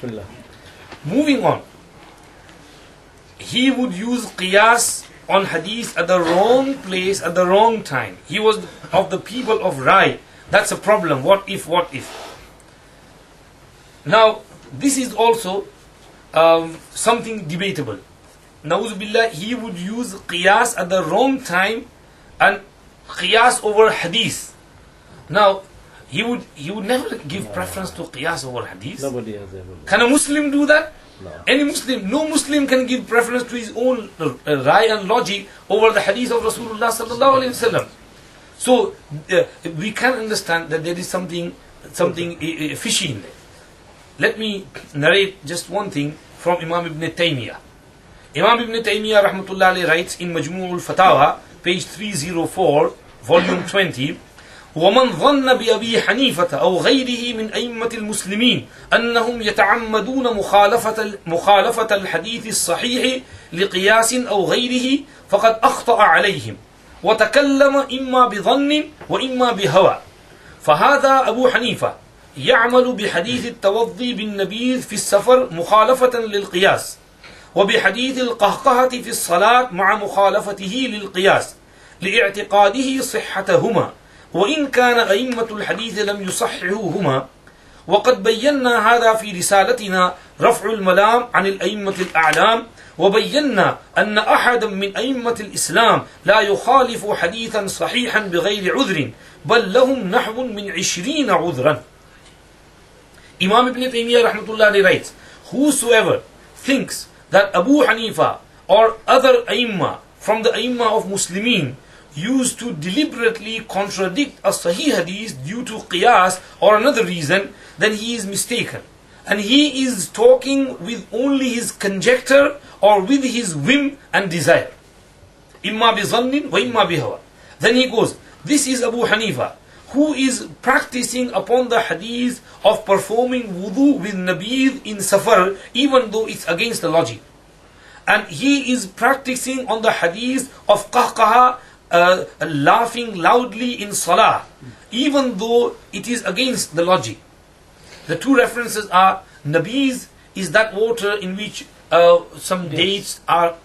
Bismillah. Moving on. He would use qiyas on hadith at the wrong place at the wrong time. He was of the people of Rai. That's a problem. What if? Now, this is also something debatable. Na'udhu billah, he would use qiyas at the wrong time and qiyas over hadith. Now, he would never give preference to qiyas over hadith. Nobody has ever. Can a Muslim do that? No. Any Muslim, no Muslim can give preference to his own rai and logic over the hadith of Rasulullah sallallahu alaihi wasallam. So we can understand that there is something fishy in there. Let me narrate just one thing from Imam Ibn Taymiyyah. Imam Ibn Taymiyyah rahmatullah alayhi writes in Majmu'ul Fatawa, page 304, volume 20, ومن ظن بأبي حنيفة أو غيره من أئمة المسلمين أنهم يتعمدون مخالفة الحديث الصحيح لقياس أو غيره فقد أخطأ عليهم وتكلم إما بظن وإما بهوى. فهذا أبو حنيفة يعمل بحديث التوضي بالنبيذ في السفر مخالفة للقياس، وبحديث القهقهة في الصلاة مع مخالفته للقياس لاعتقاده صحتهما، وإن كان أئمة الحديث لم يصححوهما. وقد بينا هذا في رسالتنا رفع الملام عن الأئمة الأعلام، وبينا أن أحدا من أئمة الإسلام لا يخالف حديثا صحيحا بغير عذر بل لهم نحو من 20 عذرا. Imam Ibn Taymiyyah rahmatullah alayhi writes, whosoever thinks that Abu Hanifa or other Aimma from the Aimma of Muslimin used to deliberately contradict a Sahih Hadith due to qiyas or another reason, then he is mistaken. And he is talking with only his conjecture or with his whim and desire. Imma bi zannin wa imma bi hawa. Then he goes, this is Abu Hanifa, who is practicing upon the hadith of performing wudu with nabid in safar, even though it's against the logic. And he is practicing on the hadith of qahqaha, laughing loudly in salah, even though it is against the logic. The two references are, nabiz is that water in which some dates are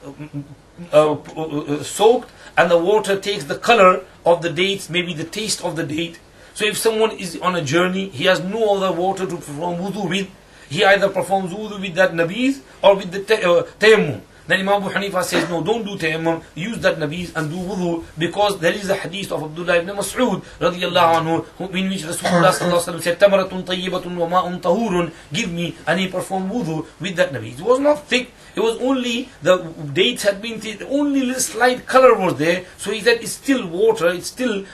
soaked, and the water takes the color of the dates, maybe the taste of the date. So if someone is on a journey, he has no other water to perform wudu with, he either performs wudu with that nabiz or with the tayammum. Then Imam Abu Hanifa says, no, don't do tayammum, use that nabiz and do wudu, because there is a hadith of Abdullah ibn Mas'ud radiyallahu anhu, in which Rasulullah sallallahu alaihi wasallam said, tamaratun tayyibatun wa ma'un tahurun, give me, and he performed wudu with that nabiz. It was not thick, it was only, the dates had been thick, only a slight color was there, so he said it's still water, it's still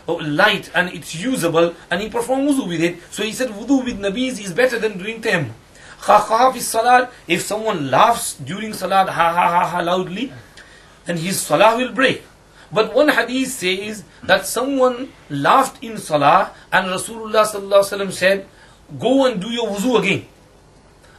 light and it's usable, and he performed wudu with it. So he said wudu with nabiz is better than doing tayammum. Khakha is salat, if someone laughs during salat ha loudly, then his salah will break. But one hadith says that someone laughed in salah and Rasulullah sallallahu alaihi wasallam said, go and do your wuzu again,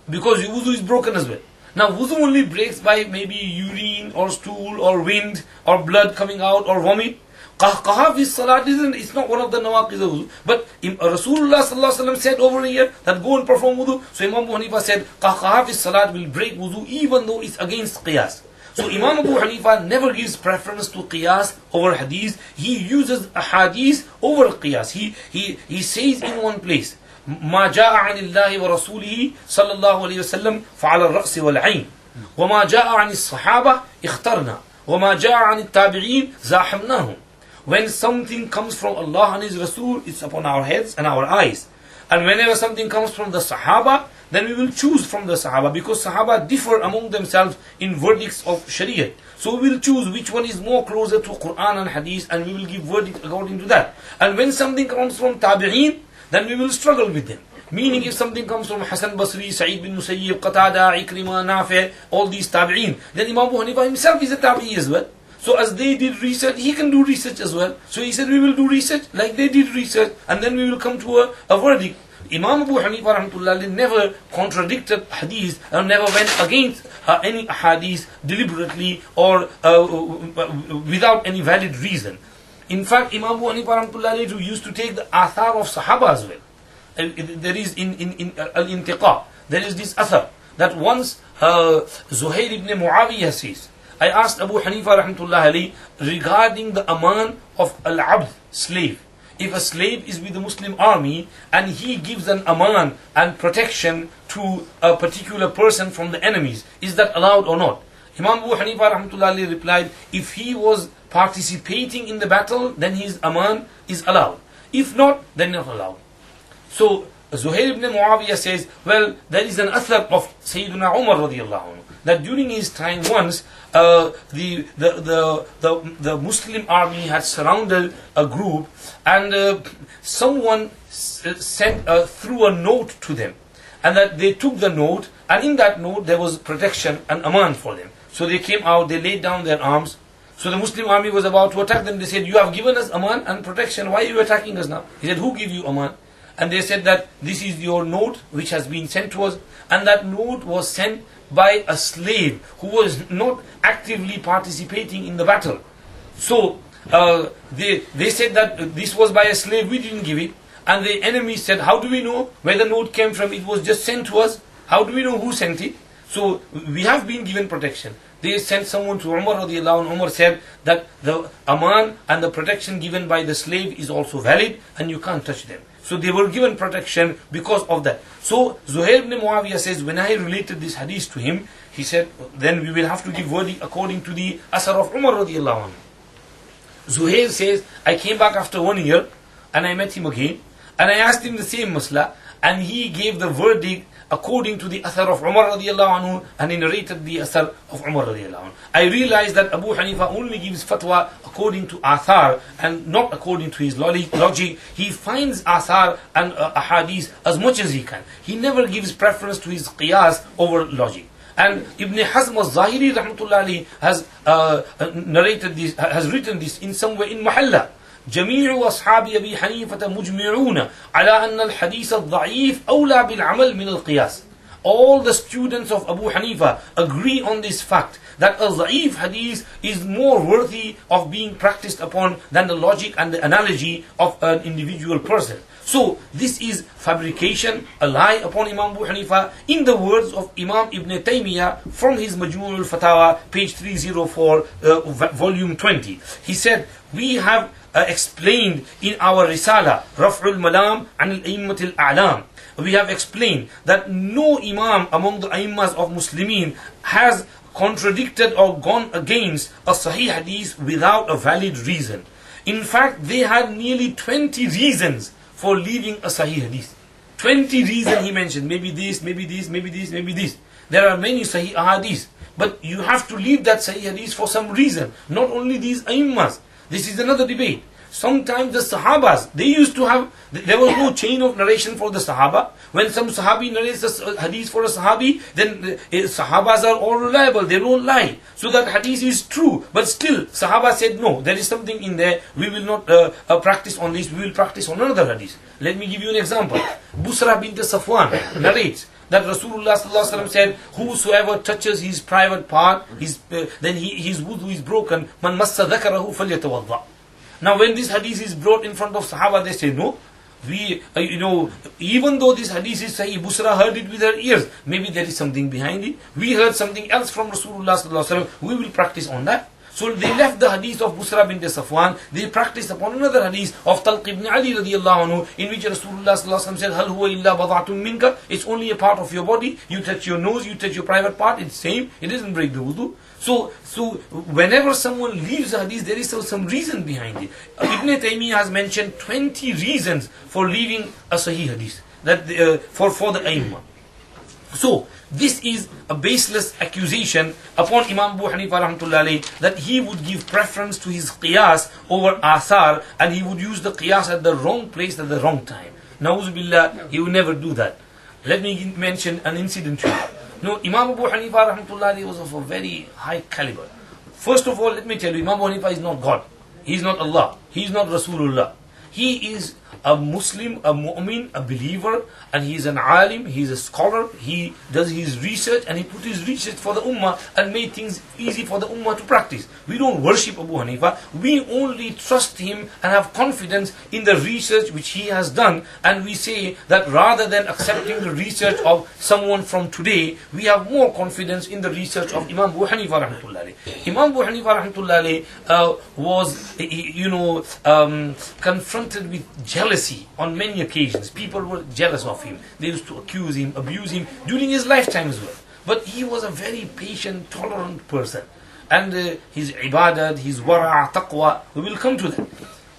because your wuzu is broken as well. Now wuzu only breaks by maybe urine or stool or wind or blood coming out or vomit. Qahqaha fi salat it's not one of the nawaqid of wudu. But Rasulullah sallallahu alaihi wasallam said over here that go and perform wudu. So Imam Abu Hanifa said qahqaha fi salat will break wudu even though it's against qiyas. So Imam Abu Hanifa never gives preference to qiyas over hadith. He uses ahadith over qiyas. He says in one place, ما جاء عن الله ورسوله صلى الله عليه وسلم فعلى الرأس والعين وما جاء عن الصحابة اخترنا وما جاء عن التابعين زاحمناهم. When something comes from Allah and His Rasul, it's upon our heads and our eyes. And whenever something comes from the Sahaba, then we will choose from the Sahaba, because Sahaba differ among themselves in verdicts of Shariah. So we will choose which one is more closer to Quran and Hadith, and we will give verdict according to that. And when something comes from Tabi'een, then we will struggle with them. Meaning if something comes from Hasan Basri, Sa'id bin Musayyib, Qatada, Ikrimah, Nafi', all these Tabi'een, then Imam Abu Hanifa himself is a Tabi'i as well. So as they did research, he can do research as well. So he said we will do research like they did research, and then we will come to a verdict. Imam Abu Hanifa rahmatullah never contradicted hadith and never went against any hadith deliberately or without any valid reason. In fact, Imam Abu Hanifa rahmatullah used to take the athar of Sahaba as well. There is in Al-Intiqa there is this athar that once Zuhair ibn Muawiyah says, I asked Abu Hanifah rahmatullah alayhi regarding the aman of al-abd, slave. If a slave is with the Muslim army and he gives an aman and protection to a particular person from the enemies, is that allowed or not? Imam Abu Hanifah rahmatullah alayhi replied, if he was participating in the battle, then his aman is allowed. If not, then not allowed. So Zuhair ibn Muawiyah says, well, there is an athar of Sayyidina Umar radiallahu anhu, that during his time once, the Muslim army had surrounded a group, and someone threw a note to them, and that they took the note, and in that note there was protection and aman for them. So they came out, they laid down their arms. So the Muslim army was about to attack them. They said, you have given us aman and protection, why are you attacking us now? He said, who gave you aman? And they said that this is your note which has been sent to us, and that note was sent by a slave who was not actively participating in the battle. So they said that this was by a slave, we didn't give it. And the enemy said, how do we know where the note came from? It was just sent to us. How do we know who sent it? So we have been given protection. They sent someone to Umar radiallahu anhu. Umar said that the aman and the protection given by the slave is also valid and you can't touch them. So they were given protection because of that. So Zuhair ibn Muawiyah says, when I related this hadith to him, he said, then we will have to give verdict according to the asar of Umar radiallahu anhu. Zuhair says, I came back after 1 year and I met him again and I asked him the same masla, and he gave the verdict according to the athar of Umar radiallahu anhu, and he narrated the athar of Umar radiallahu anhu. I realized that Abu Hanifa only gives fatwa according to athar and not according to his logic. He finds athar and ahadith as much as he can. He never gives preference to his qiyas over logic. And Ibn Hazm al-Zahiri rahmatullah alayhi has narrated this, has written this in somewhere in Muhalla. جميع أصحاب أبي حنيفة مجمعون على أن الحديث الضعيف أولى بالعمل من القياس. All the students of Abu Hanifa agree on this fact, that a da'if hadith is more worthy of being practiced upon than the logic and the analogy of an individual person. So this is fabrication, a lie upon Imam Abu Hanifa, in the words of Imam Ibn Taymiyyah from his Majmu' al-Fatawa, page 304, volume 20. He said, we have explained in our Risala, Raf'ul Malam an al-Aimmat al-A'lam. We have explained that no Imam among the Aimmas of Muslimin has contradicted or gone against a Sahih Hadith without a valid reason. In fact, they had nearly 20 reasons for leaving a Sahih Hadith. 20 reasons he mentioned. Maybe this, maybe this, maybe this, maybe this. There are many Sahih Hadiths. But you have to leave that Sahih Hadith for some reason. Not only these Aimmas. This is another debate. Sometimes the Sahabas, they used to have, there was no chain of narration for the Sahaba. When some Sahabi narrates a hadith for a Sahabi, then Sahabas are all reliable, they don't lie. So that hadith is true. But still, Sahaba said, no, there is something in there, we will not practice on this, we will practice on another hadith. Let me give you an example. Busra bint Safwan narrates that Rasulullah sallallahu alaihi wasallam said, whosoever touches his private part, then his wudu is broken. Man massa dhakarahu falyatawadda. Now when this hadith is brought in front of Sahaba, they say, no, we, even though this hadith is Sahih, Busra heard it with her ears, maybe there is something behind it. We heard something else from Rasulullah sallallahu alaihi wasallam, we will practice on that. So they left the hadith of Busra bint Safwan, they practiced upon another hadith of Talq ibn Ali radiallahu anhu, in which Rasulullah sallallahu alaihi wasallam said, Hal huwa illa bada'atun minka, it's only a part of your body, you touch your nose, you touch your private part, it's same, it doesn't break the wudu. So whenever someone leaves a hadith, there is some reason behind it. Ibn Taymiyyah has mentioned 20 reasons for leaving a Sahih hadith, that for the Aimma. So this is a baseless accusation upon Imam Abu Hanifa rahmatullah alayhi, that he would give preference to his qiyas over athar, and he would use the qiyas at the wrong place at the wrong time. Na'uz billah, he would never do that. Let me mention an incident to you. No, Imam Abu Hanifa rahmatullah alayhi was of a very high caliber. First of all, let me tell you, Imam Abu Hanifa is not God. He is not Allah. He is not Rasulullah. He is a Muslim, a mu'min, a believer, and he is an alim, he is a scholar, he does his research and he put his research for the ummah and made things easy for the ummah to practice. We don't worship Abu Hanifa, we only trust him and have confidence in the research which he has done, and we say that rather than accepting the research of someone from today, we have more confidence in the research of Imam Abu Hanifa rahmatullahi. Imam Abu Hanifa rahmatullahi was, confronted with jealousy on many occasions. People were jealous of him. They used to accuse him, abuse him during his lifetime as well. But he was a very patient, tolerant person. And his ibadat, his wara', taqwa, we will come to that.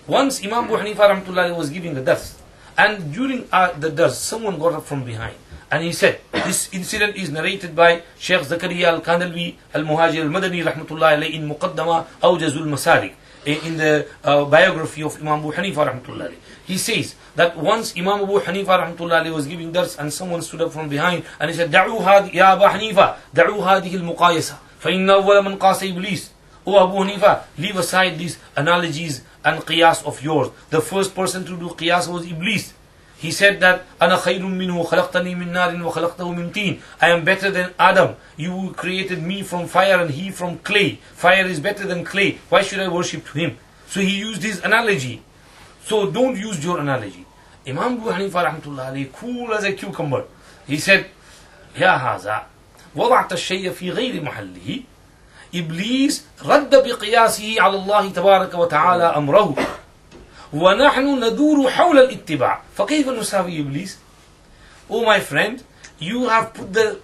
Once Imam Abu Hanifa rahmatullahi was giving a dars, and during the dars, someone got up from behind. And he said, this incident is narrated by Sheikh Zakaria al-Kandalwi al-Muhajir al-Madani rahmatullahi alayhi in Muqaddama Awjazul Masalik, in the biography of Imam Abu Hanifa rahmatullahi. He says that once Imam Abu Hanifa rahmatullahi was giving dars and someone stood up from behind and he said, "Da'u hadi ya Abu Hanifa, da'u hadihi al-muqayasa, fa inna awwala man qasa iblis." O Abu Hanifa, leave aside these analogies and qiyas of yours. The first person to do qiyas was Iblis. He said that أَنَا خَيْرٌ مِّنْهُ خَلَقْتَنِي مِنْ نَارٍ وَخَلَقْتَهُ مِنْ طِينٍ. I am better than Adam. You created me from fire and he from clay. Fire is better than clay. Why should I worship to him? So he used his analogy. So don't use your analogy. Imam Abu Hanifa rahmatullah alayhi, cool as a cucumber, he said, يا هذا وضعت الشيء في غير محله. إبليس رد بقياسه على الله تبارك وتعالى أمره وَنَحْنُ نَدُورُ حَوْلَ الْإِتِّبَاعِ فَكَيْفَ نُسَاوِي إِبْلِيسِ. Oh my friend, you have put the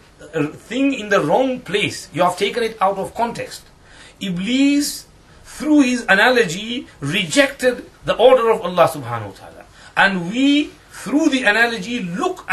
thing in the wrong place. You have taken it out of context. Iblis, through his analogy, rejected the order of Allah subhanahu wa ta'ala. And we, through the analogy, look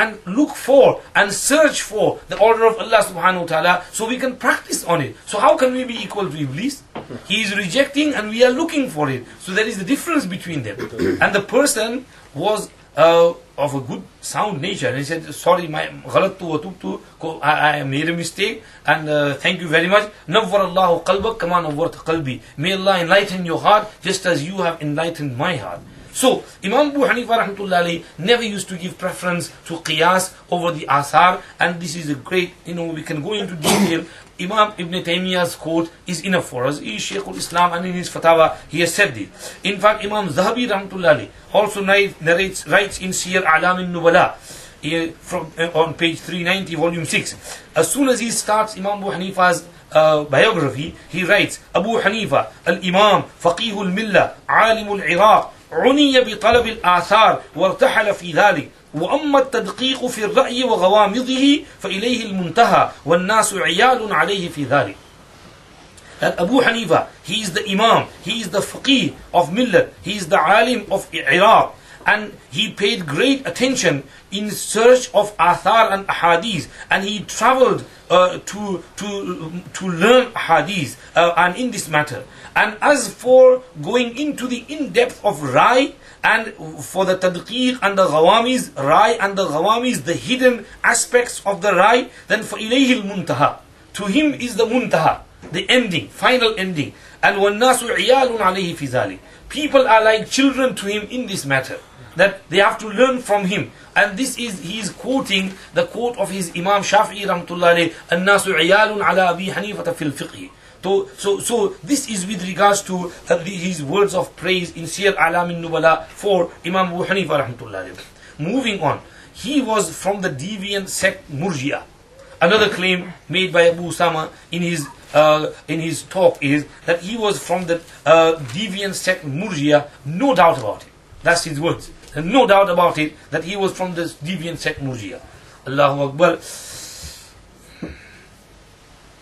for and search for the order of Allah subhanahu wa ta'ala so we can practice on it. So how can we be equal to Iblis? He is rejecting and we are looking for it. So there is the difference between them. And the person was of a good, sound nature. And he said, sorry, ghalattu wa tubtu, I made a mistake and thank you very much. Nawwar Allahu qalbak kama nawwarta qalbi. May Allah enlighten your heart just as you have enlightened my heart. So, Imam Abu Hanifa rahmatullahi never used to give preference to qiyas over the asar, and this is a great, we can go into detail. Imam Ibn Taymiyyah's quote is enough for us. He is Shaykh al-Islam and in his fatwa he has said this. In fact, Imam Zahabi rahmatullahi also writes in Siyar A'lam al-Nubala on page 390, volume 6. As soon as he starts Imam Abu Hanifa's biography, he writes, Abu Hanifa, al-Imam, faqih al-Millah, alim al-Iraq, عني بطلب الآثار وارتحل في ذلك وأما التدقيق في الرأي وغوامضه فإليه المنتهى والناس عيال عليه في ذلك. That Abu Hanifa, he is the Imam, he is the faqih of Millat, he is the alim of Iraq, and he paid great attention in search of athar and ahadith, and he traveled to learn ahadith and in this matter. And as for going into the in-depth of Rai, and for the tadqiq and the ghawamiz, Rai and the ghawamiz, the hidden aspects of the Rai, then for ilayhi al-muntaha. To him is the muntaha, the ending, final ending. And وَالنَّاسُ عِيَالٌ عَلَيْهِ فِي ذَلِكَ. People are like children to him in this matter, that they have to learn from him. And this is, he is quoting the quote of his Imam Shafi'i rahmatullahi alayhi, النَّاسُ عِيَالٌ عَلَى أَبِي حَنِيفَةَ فِي الْفِقْهِ. So this is with regards to his words of praise in Siyar A'lam al-Nubala for Imam Abu Hanifa rahmatullahi alayhi. Moving on, he was from the deviant sect Murji'ah. Another claim made by Abu Usama in his talk is that he was from the deviant sect Murji'ah. No doubt about it. That's his words. No doubt about it that he was from the deviant sect Murji'ah. Allahu Akbar.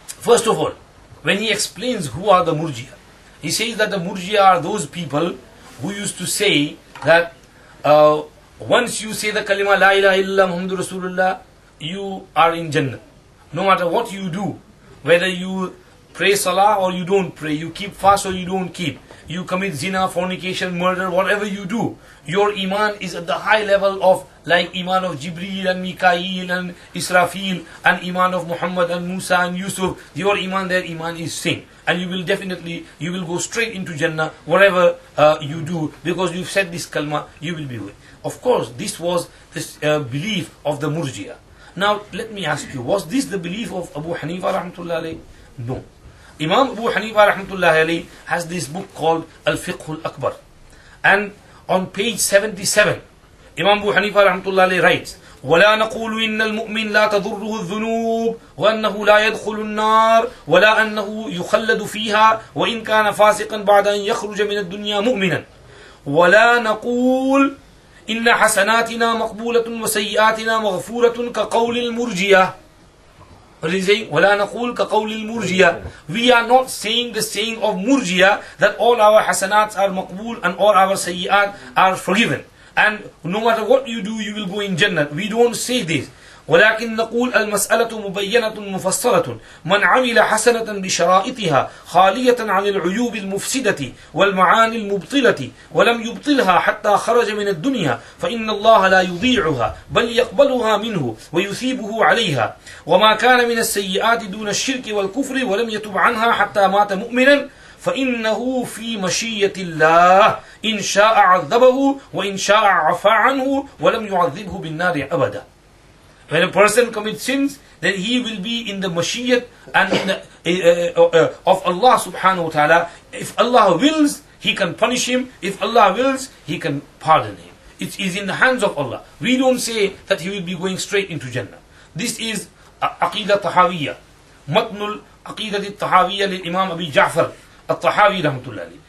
First of all, when he explains who are the Murji'ah, he says that the Murji'ah are those people who used to say that once you say the kalima La ilaha illallah Muhammadur Rasulullah, you are in Jannah. No matter what you do, whether you pray salah or you don't pray, you keep fast or you don't keep, you commit zina, fornication, murder, whatever you do, your iman is at the high level of like Iman of Jibreel and Mikael and Israfil, and Iman of Muhammad and Musa and Yusuf, your Iman, their Iman is same. And you will definitely, you will go straight into Jannah, whatever you do, because you've said this kalma, you will be with. Of course, this was this belief of the Murji'ah. Now, let me ask you, was this the belief of Abu Hanifah rahmatullah alayhi? No. Imam Abu Hanifah rahmatullah alayhi has this book called Al-Fiqh al-Akbar. And on page 77, Imam Abu Hanifah rahmatullah alayhi writes, ولا نقول إن المؤمن لا تضره الذنوب وأنه لا يدخل النار ولا أنه يخلد فيها وإن كان فاسقا بعد أن يخرج من الدنيا مؤمنا ولا نقول إن حسناتنا مقبولة وسيئاتنا مغفورة كقول المرجية. What is he saying? ولا نقول كقول المرجية. We are not saying the saying of Murjiya that all our hasanats are maqbool and all our sayyiat are forgiven. And no matter what you do, you will go in Jannah. We don't say this. ولكن نقول المسألة مبينة مفصلة من عمل حسنة بشرائطها خالية عن العيوب المفسدة والمعاني المبطلة ولم يبطلها حتى خرج من الدنيا فإن الله لا يضيعها بل يقبلها منه ويثيبه عليها وما كان من السيئات دون الشرك والكفر ولم يتب عنها حتى مات مؤمنا فإنه في مشية الله إن شاء عذبه وإن شاء عفا عنه ولم يعذبه بالنار أبدا. When a person commits sins, then he will be in the mashiyat and in the, of Allah subhanahu wa ta'ala. If Allah wills, He can punish him. If Allah wills, He can pardon him. It is in the hands of Allah. We don't say that he will be going straight into Jannah. This is Aqidah Tahawiyya. Matnul Aqidah Tahawiyya lil Imam Abi Ja'far At-Tahawi rahmatullah alayhi.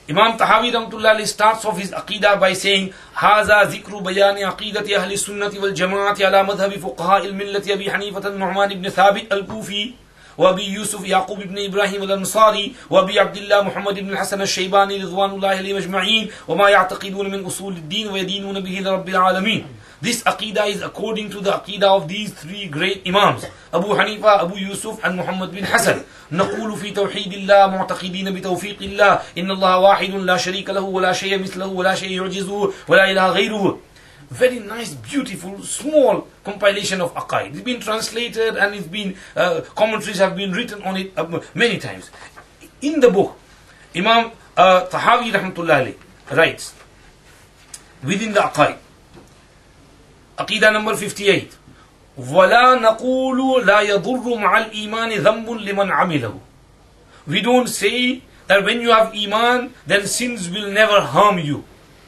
Imam Tahawi rahmatullah starts off his aqidah by saying, هذا ذكر بيان عقيدة أهل السنة والجماعة على مذهب فقهاء الملة أبي حنيفة النعمان بن ثابت الكوفي وأبي يوسف يعقوب بن إبراهيم الأنصاري وأبي عبد الله محمد بن الحسن الشيباني رضوان الله عليهم أجمعين وما يعتقدون من أصول الدين ويدينون به لرب العالمين. This aqidah is according to the aqidah of these three great Imams, Abu Hanifa, Abu Yusuf and Muhammad bin Hassan. نقول في توحيد الله معتقدين بتوفيق الله إن الله واحد لا شريك له ولا شيء مثله ولا شيء يعجزه ولا إله غيره. Very nice, beautiful, small compilation of aqaid. It's been translated and it's been commentaries have been written on it many times. In the book, Imam Tahawi rahmatullah alayhi writes within the aqaid, Aqidah number 58, وَلَا نَقُولُ لَا يَضُرُّ مَعَ الْإِيمَانِ ذَنْبٌ لِمَنْ عَمِلَهُ. We don't say that when you have Iman, then sins will never harm you,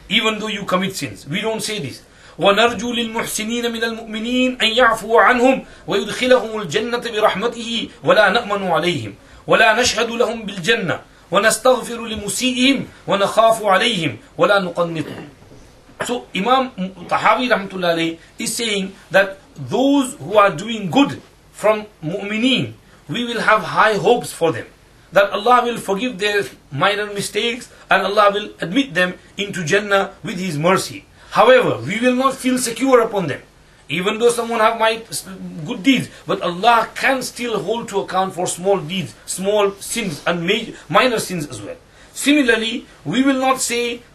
even though you commit sins. We don't say this. وَنَرْجُو لِلْمُحْسِنِينَ مِنَ الْمُؤْمِنِينَ أَنْ يَعْفُوَ عَنْهُمْ وَيُدْخِلَهُمُ الْجَنَّةَ بِرَحْمَتِهِ وَلَا نَأْمَنُ عَلَيْهِمْ وَلَا نَشْهَدُ لَهُمْ بِالْجَنَّةِ وَنَسْتَغْفِرُ لِمُسِيئِهِمْ وَنَخَافُ عَلَيْهِمْ وَلَا نُقَنِّطُ. So Imam Tahawi rahmatullah alayhi is saying that those who are doing good from mu'mineen, we will have high hopes for them. That Allah will forgive their minor mistakes and Allah will admit them into Jannah with His mercy. However, we will not feel secure upon them. Even though someone have good deeds, but Allah can still hold to account for small deeds, small sins and minor sins as well. Similarly, we will not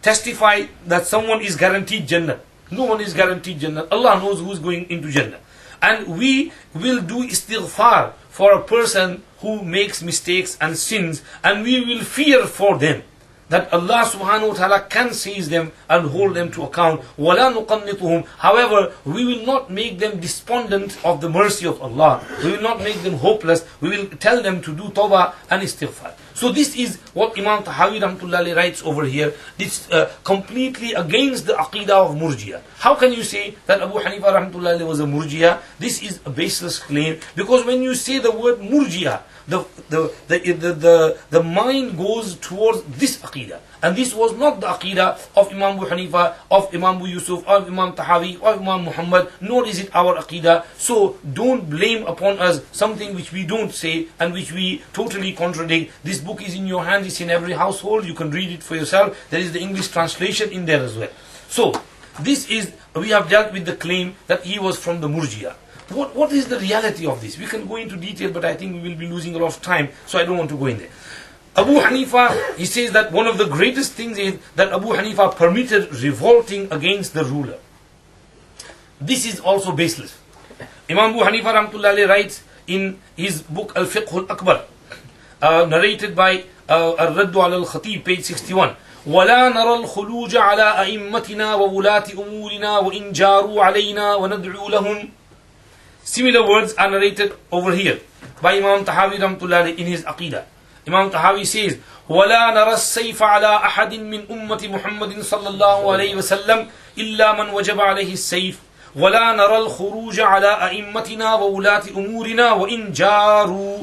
testify that someone is guaranteed Jannah. No one is guaranteed Jannah. Allah knows who is going into Jannah. And we will do istighfar for a person who makes mistakes and sins, and we will fear for them that Allah subhanahu wa ta'ala can seize them and hold them to account. وَلَا نُقَنِّطُهُمْ. However, we will not make them despondent of the mercy of Allah. We will not make them hopeless. We will tell them to do tawbah and istighfar. So this is what Imam Tahawi rahmatullah writes over here. This completely against the aqidah of Murjiya. How can you say that Abu Hanifa rahmatullah was a Murjiya? This is a baseless claim, because when you say the word Murjiya, the mind goes towards this aqidah. And this was not the aqidah of Imam Abu Hanifa, of Imam Abu Yusuf, of Imam Tahawi, or Imam Muhammad, nor is it our aqidah. So don't blame upon us something which we don't say and which we totally contradict. This book is in your hand, it's in every household, you can read it for yourself. There is the English translation in there as well. So this is, we have dealt with the claim that he was from the Murjiya. What is the reality of this? We can go into detail, but I think we will be losing a lot of time, so I don't want to go in there. Abu Hanifa, he says that one of the greatest things is that Abu Hanifa permitted revolting against the ruler. This is also baseless. Imam Abu Hanifah rahmatullahi writes in his book Al-Fiqh Al-Akbar, narrated by Al-Radd al-Khatib, page 61. ولا نرى الخلوج على أئمتنا وولاة أمورنا وإن جاروا علينا وندعو لهم. Similar words are narrated over here by Imam Tahawi rahmatullahi in his Aqidah. Imam Tahawi says, ولا نرى السيف على أحد من أمة محمد صلى الله عليه وسلم إلا من وجب عليه السيف ولا نرى الخروج على أئمتنا وولاة أمورنا وإن جاروا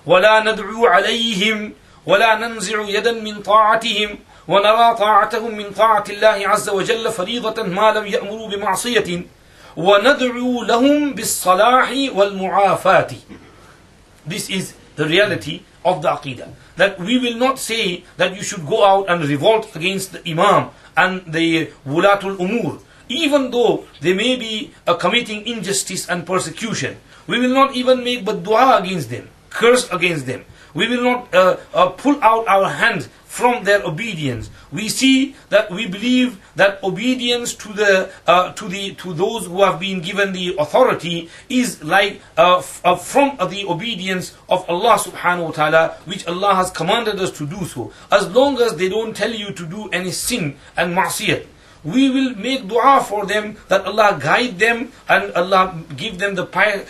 ولا ندعو عليهم ولا ننزع يدا من طاعتهم ونرى طاعتهم من طاعة الله عز وجل فريضة ما لم يأمروا بمعصية وندعو لهم بالصلاح والمعافاة. This is the reality of the Aqidah. That we will not say that you should go out and revolt against the Imam and the Wulatul Umur, even though they may be committing injustice and persecution. We will not even make dua against them, curse against them. We will not pull out our hands from their obedience. We see that we believe that obedience to those who have been given the authority is like from the obedience of Allah subhanahu wa ta'ala, which Allah has commanded us to do so. As long as they don't tell you to do any sin and ma'siyat, we will make dua for them that Allah guide them and Allah give them the path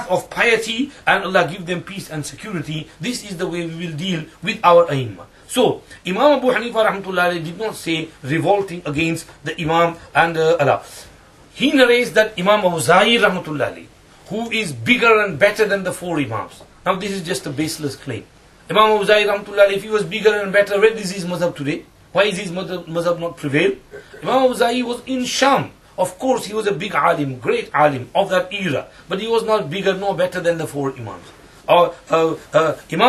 of piety and Allah give them peace and security. This is the way we will deal with our A'immah. So, Imam Abu Hanifah rahmatullahi did not say revolting against the Imam and Allah. He narrates that Imam Awza'i rahmatullahi, who is bigger and better than the four Imams. Now this is just a baseless claim. Imam Awza'i rahmatullahi, if he was bigger and better, where is his mazhab today? Why is his mazhab not prevail? Imam Awza'i was in Sham. Of course, he was a big alim, great alim of that era. But he was not bigger nor better than the four Imams. Imam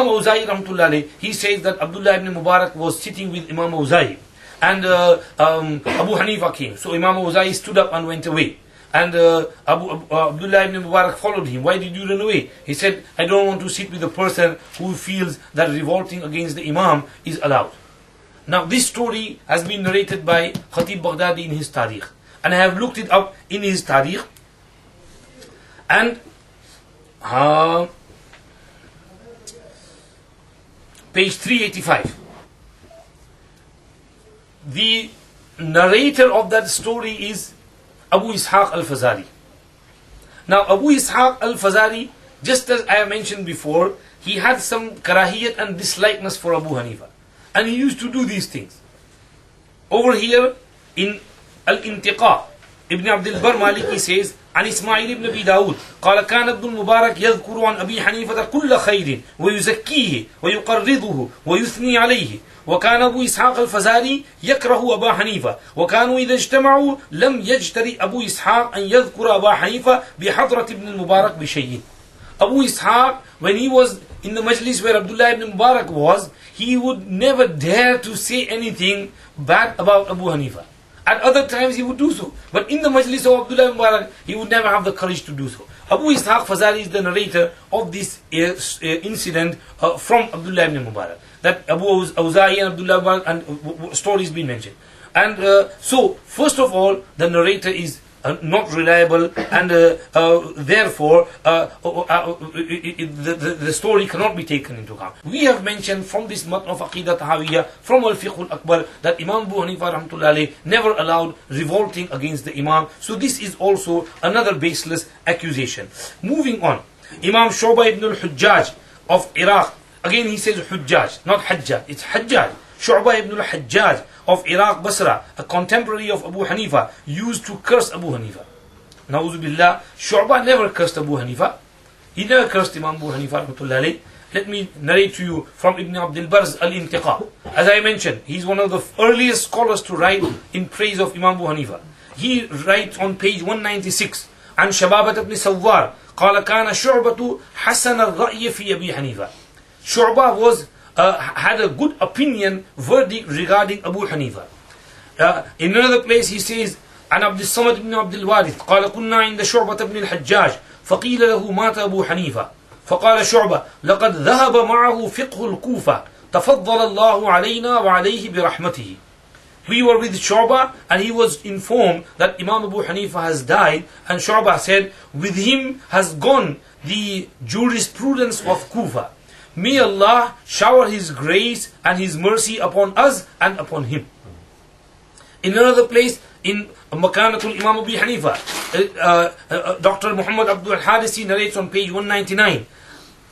Awza'i rahmatullahi, he says that Abdullah ibn Mubarak was sitting with Imam Awza'i. And Abu Hanifah came. So Imam Awza'i stood up and went away. And Abdullah ibn Mubarak followed him. Why did you run away? He said, I don't want to sit with a person who feels that revolting against the Imam is allowed. Now this story has been narrated by Khatib Baghdadi in his Tarikh, and I have looked it up in his Tarikh, and page 385. The narrator of that story is Abu Ishaq al-Fazari. Now Abu Ishaq al-Fazari, just as I mentioned before, he had some karahiyat and dislikeness for Abu Hanifah. And he used to do these things. Over here in Al-Intiqa, Ibn Abdul Bar Maliki says, عن إسماعيل بن أبي داود قال كان ابن المبارك يذكر عن أبي حنيفة كل خير ويزكيه ويقرضه ويثني عليه وكان أبو إسحاق الفزاري يكره أبا حنيفة وكانوا إذا اجتمعوا لم يجترئ أبو إسحاق أن يذكر أبا حنيفة بحضرة ابن المبارك بشيء. Abu Ishaq, when he was in the majlis where Abdullah ibn Mubarak was, he would never dare to say anything bad about Abu Hanifah. At other times he would do so. But in the majlis of Abdullah ibn Mubarak, he would never have the courage to do so. Abu Ishaq Fazari is the narrator of this incident from Abdullah ibn Mubarak. That Abu Awza'i and Abdullah ibn Mubarak and stories been mentioned. And so, first of all, the narrator is not reliable, and therefore the story cannot be taken into account. We have mentioned from this matn of Aqidah Tahawiyah, from Al-Fiqh Al-Akbar, that Imam Abu Hanifah rahmatullahi never allowed revolting against the Imam. So this is also another baseless accusation. Moving on, Imam Shu'bah ibn al-Hujjaj of Iraq, again he says Hujjaj, not Hajjaj, it's Hajjaj. Shu'bah ibn al-Hajjaj of Iraq, Basra, a contemporary of Abu Hanifah, used to curse Abu Hanifah. Na'udhu billah, Shu'bah never cursed Abu Hanifah. He never cursed Imam Abu Hanifah rahmatullahi. Let me narrate to you from Ibn Abdul Bar's Al-Intiqa. As I mentioned, he's one of the earliest scholars to write in praise of Imam Abu Hanifah. He writes on page 196, عن شبابة بن سوار قال كان شعبة حسن الرأي في أبي حنيفة. Shu'bah was had a good opinion verdict regarding Abu Hanifa. In another place he says, عن عبد الصمد بن عبد الوارث قال كنا عند شعبة بن الحجاج فقيل له مات أبو حنيفة فقال شعبة لقد ذهب معه فقه الكوفة تفضل الله علينا وعليه برحمته. We were with Shu'bah and he was informed that Imam Abu Hanifa has died, and Shu'bah said, with him has gone the jurisprudence of Kufa. May Allah shower His grace and His mercy upon us and upon him. In another place, in Makanatul Imam Abu Hanifa, Dr. Muhammad Abdul Hadisi narrates on page 199,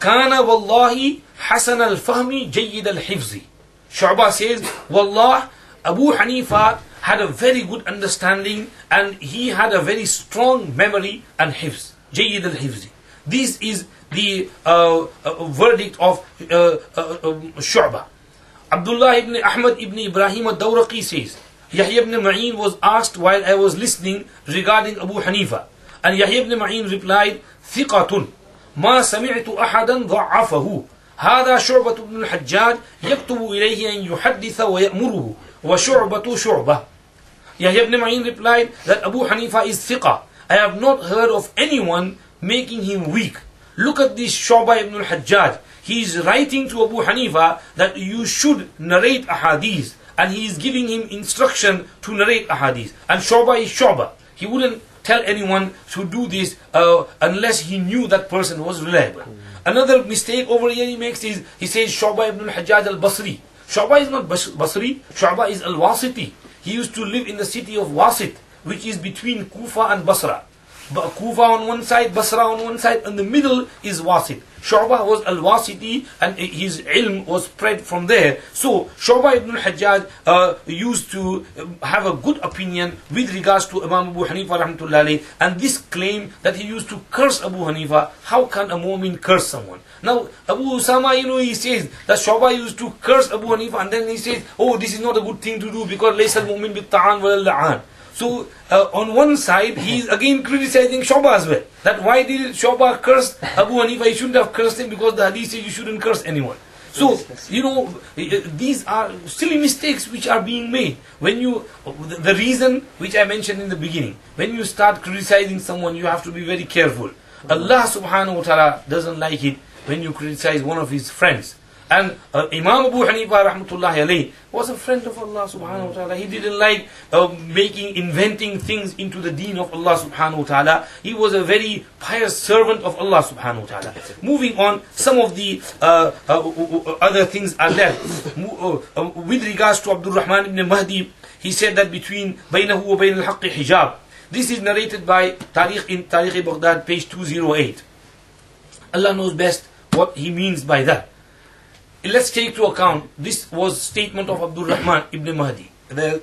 Kana wallahi Hasan al-Fahmi Jayyid al-Hifzi. Shu'bah says, Wallah, Abu Hanifa had a very good understanding and he had a very strong memory and hifz. Jayyid al-Hifzi. This is the verdict of Shu'bah. Abdullah ibn Ahmad ibn Ibrahim al-Dawraqi says, Yahya ibn Ma'in was asked while I was listening regarding Abu Hanifa, and Yahya ibn Ma'in replied, ثقة ما سمعت أحدا ضعفه هذا شعبة بن الحجاج يكتب إليه أن يحدث ويأمره وشعبة شعبة. Yahya ibn Ma'in replied that Abu Hanifa is thiqa. I have not heard of anyone making him weak. Look at this Shu'bah ibn al-Hajjaj. He is writing to Abu Hanifa that you should narrate ahadith, and he is giving him instruction to narrate ahadith. And Shu'bah is Shu'bah. He wouldn't tell anyone to do this unless he knew that person was reliable. Another mistake over here he makes is, he says Shu'bah ibn al-Hajjaj al-Basri. Shu'bah is not Basri, Shu'bah is al-Wasiti. He used to live in the city of Wasit, which is between Kufa and Basra. Kufa on one side, Basra on one side, and the middle is Wasit. Shu'bah was al-Wasiti and his ilm was spread from there. So Shu'bah ibn al-Hajjaj used to have a good opinion with regards to Imam Abu Hanifa rahmatullah alayh, and this claim that he used to curse Abu Hanifa. How can a mu'min curse someone? Now Abu Usama, he says that Shu'bah used to curse Abu Hanifa, and then he says, oh, this is not a good thing to do because laysa al-mu'min bit-ta'an wal-la'an. So on one side he is again criticizing Shu'bah as well. That why did Shu'bah curse Abu Hanifa? He shouldn't have cursed him because the hadith says you shouldn't curse anyone. So these are silly mistakes which are being made. When the reason which I mentioned in the beginning, when you start criticizing someone, you have to be very careful. Allah subhanahu wa ta'ala doesn't like it when you criticize one of his friends. And Imam Abu Hanifa rahmatullahi alayhi was a friend of Allah subhanahu wa ta'ala. He didn't like inventing things into the deen of Allah subhanahu wa ta'ala. He was a very pious servant of Allah subhanahu wa ta'ala. Moving on, some of the other things are there. With regards to Abdul Rahman ibn Mahdi, he said that between بينه وبين الحق hijab. This is narrated by Tariq in Tariq-e-Baghdad, page 208. Allah knows best what he means by that. Let's take to account, this was statement of Abdul Rahman ibn Mahdi. The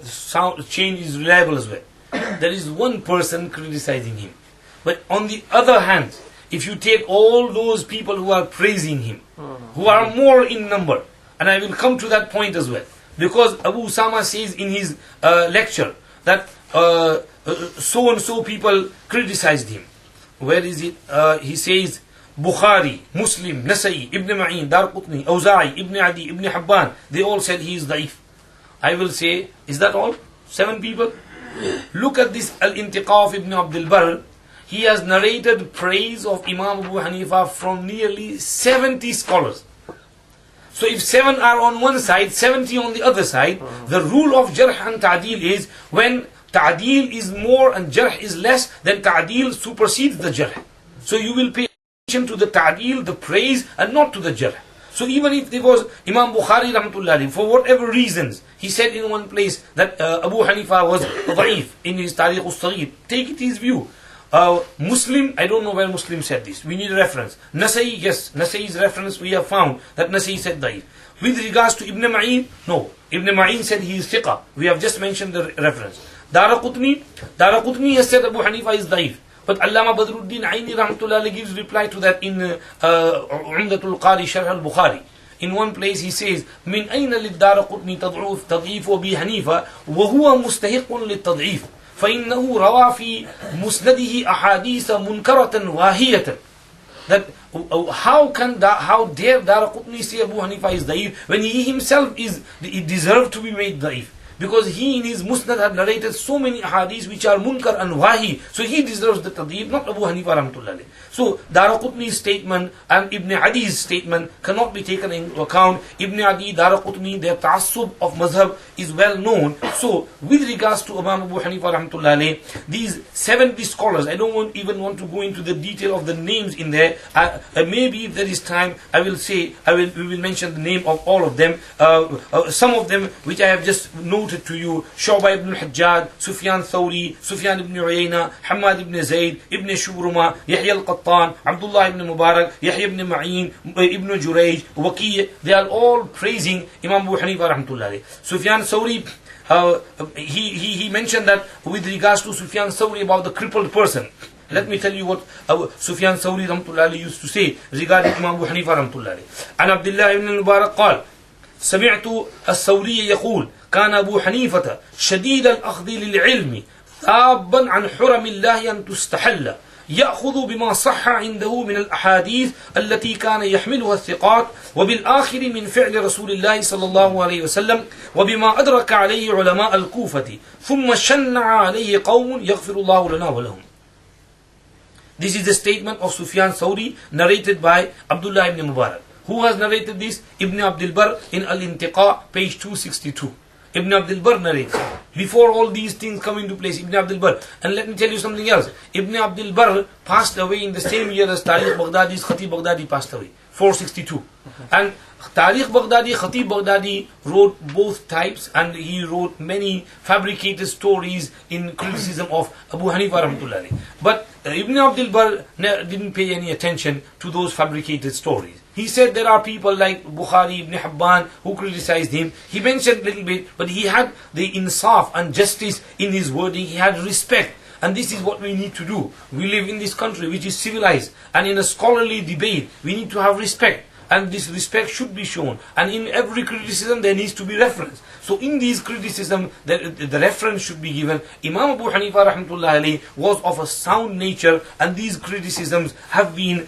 chain is reliable as well. There is one person criticizing him. But on the other hand, if you take all those people who are praising him, who are more in number, and I will come to that point as well, because Abu Usama says in his lecture that so and so people criticized him. Where is it? He says, Bukhari, Muslim, Nasai, Ibn Ma'in, Darqutni, Awza'i, Ibn Adi, Ibn Habban, they all said he is da'if. I will say, is that all? 7 people? Look at this Al-Intiqaf Ibn Abdul Barr. He has narrated praise of Imam Abu Hanifa from nearly 70 scholars. So if 7 are on one side, 70 on the other side, the rule of Jarh and Ta'dil is when Ta'dil is more and Jarh is less, then Ta'dil supersedes the Jarh. So you will pay to the ta'dil, the praise, and not to the jarh. So even if it was Imam Bukhari rahmatullahi, for whatever reasons, he said in one place that Abu Hanifa was da'if in his Tariq al-Saghir, take it his view. Muslim, I don't know where Muslim said this. We need a reference. Nasai, yes, Nasai's reference we have found that Nasai said da'if. With regards to Ibn Ma'in, no. Ibn Ma'in said he is thiqa. We have just mentioned the reference. Daraqutni has said Abu Hanifa is da'if. But Allama Badruddin Aini rahmatullah gives reply to that in Umdatul Qari Sharh al-Bukhari. In one place he says, من أين للدارقطني تضعيف أبي حنيفة وهو مستحق للتضعيف فإنه روى في مسنده أحاديث منكرة واهية. That how dare Daraqutni say Abu Hanifa is da'if when he himself he deserved to be made da'if? because he in his Musnad had narrated so many hadiths which are munkar and wahi, so he deserves the tadib, not Abu Hanifa rahmatullah alayhi. So Daraqutni's statement and Ibn Adi's statement cannot be taken into account. Ibn Adi, Daraqutni, their ta'assub of mazhab is well known. So with regards to Imam Abu Hanifa rahmatullah alayhi, these 70 scholars, I don't even want to go into the detail of the names in there. Maybe if there is time, we will mention the name of all of them. Some of them which I have just noted to you: Shu'bah ibn al-Hajjaj, Sufyan Thawri, Sufyan ibn Uyayna, Hamad ibn Zayd, Ibn Shubruma, Yahya al-Qattan, Abdullah ibn Mubarak, Yahya ibn Ma'in, Ibn Jurayj, Waqi'. They are all praising Imam Abu Hanifa rahmatullah alayhi. Sufyan Thawri, he mentioned that with regards to Sufyan Thawri about the crippled person. Let me tell you what Sufyan Thawri rahmatullah alayhi used to say regarding Imam Abu Hanifa rahmatullah alayhi. An Abdullah ibn Mubarak قال: سمعت الثوري يقول: كان أبو حنيفة شديد الأخذ للعلم ثابا عن حرم الله أن تستحل، يأخذ بما صح عنده من الأحاديث التي كان يحملها الثقات، وبالآخر من فعل رسول الله صلى الله عليه وسلم، وبما أدرك عليه علماء الكوفة، ثم شنع عليه قوم يغفر الله لنا ولهم. This is the statement of Sufyan Thawri, narrated by Abdullah ibn Mubarak. Who has narrated this? Ibn Abdul Barr in Al-Intiqa, page 262. Ibn Abdul Barr narrates. Before all these things come into place, Ibn Abdul Barr. And let me tell you something else. Ibn Abdul Barr passed away in the same year as Tariq Baghdadi's Khatib Baghdadi passed away, 462. And Tariq Baghdadi, Khatib Baghdadi wrote both types, and he wrote many fabricated stories in criticism of Abu Hanifa rahmatullah alayhi. But Ibn Abdul Barr didn't pay any attention to those fabricated stories. He said there are people like Bukhari, Ibn Hibban who criticized him. He mentioned a little bit, but he had the insaf and justice in his wording. He had respect. And this is what we need to do. We live in this country which is civilized, and in a scholarly debate we need to have respect. And this respect should be shown. And in every criticism there needs to be reference. So in these criticism, the reference should be given. Imam Abu Hanifa rahmatullah alayhi was of a sound nature, and these criticisms have been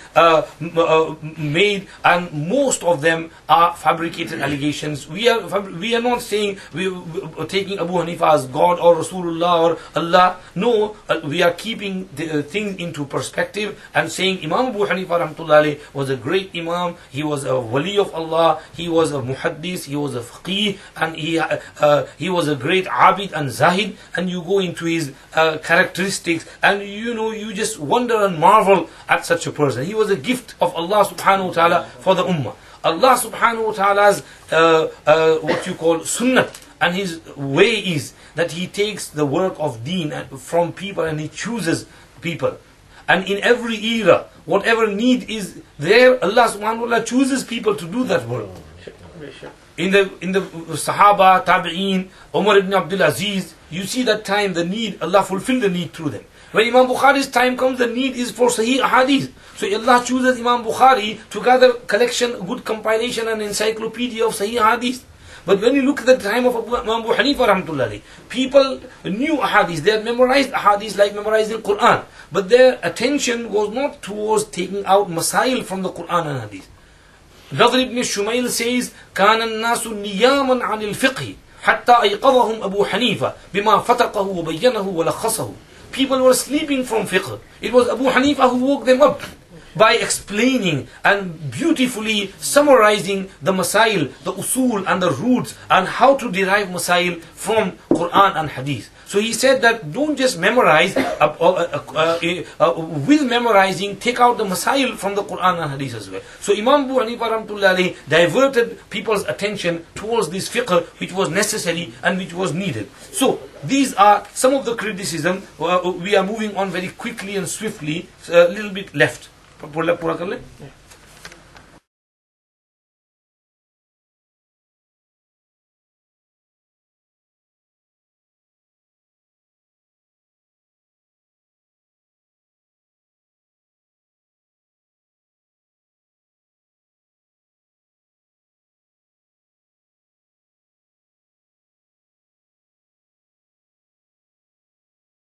made, and most of them are fabricated allegations. We are not saying we are taking Abu Hanifa as God or Rasulullah or Allah. No, we are keeping the things into perspective and saying Imam Abu Hanifa rahmatullah alayhi was a great Imam. He was a wali of Allah, he was a muhaddis, he was a faqih, and he was a great abid and zahid. And you go into his characteristics, and you just wonder and marvel at such a person. He was a gift of Allah subhanahu wa ta'ala for the ummah. Allah subhanahu wa ta'ala's what you call sunnah, and his way is that he takes the work of deen from people and he chooses people. And in every era, whatever need is there, Allah subhanahu wa ta'ala chooses people to do that work. In the Sahaba, Tabi'een, Umar ibn Abdul Aziz, you see that time, the need, Allah fulfilled the need through them. When Imam Bukhari's time comes, the need is for Sahih Ahadith. So Allah chooses Imam Bukhari to gather collection, good compilation and encyclopedia of Sahih Ahadith. But when you look at the time of Imam Abu Hanifa rahmatullah alayhi, people knew ahadith, they had memorized ahadith like memorizing Quran. But their attention was not towards taking out masail from the Quran and hadith. Nadr ibn Shumayl says, كان الناس نياما عن الفقه حتى أيقظهم أبو حنيفة بما فتقه وبينه ولخصه. People were sleeping from fiqh. It was Abu Hanifa who woke them up by explaining and beautifully summarizing the masail, the usul and the roots, and how to derive masail from Quran and Hadith. So he said that don't just memorize, with memorizing, take out the masail from the Quran and Hadith as well. So Imam Abu Hanifa rahmatullah alayhi diverted people's attention towards this fiqh which was necessary and which was needed. So these are some of the criticism. We are moving on very quickly and swiftly, a little bit left. पूरा कर ले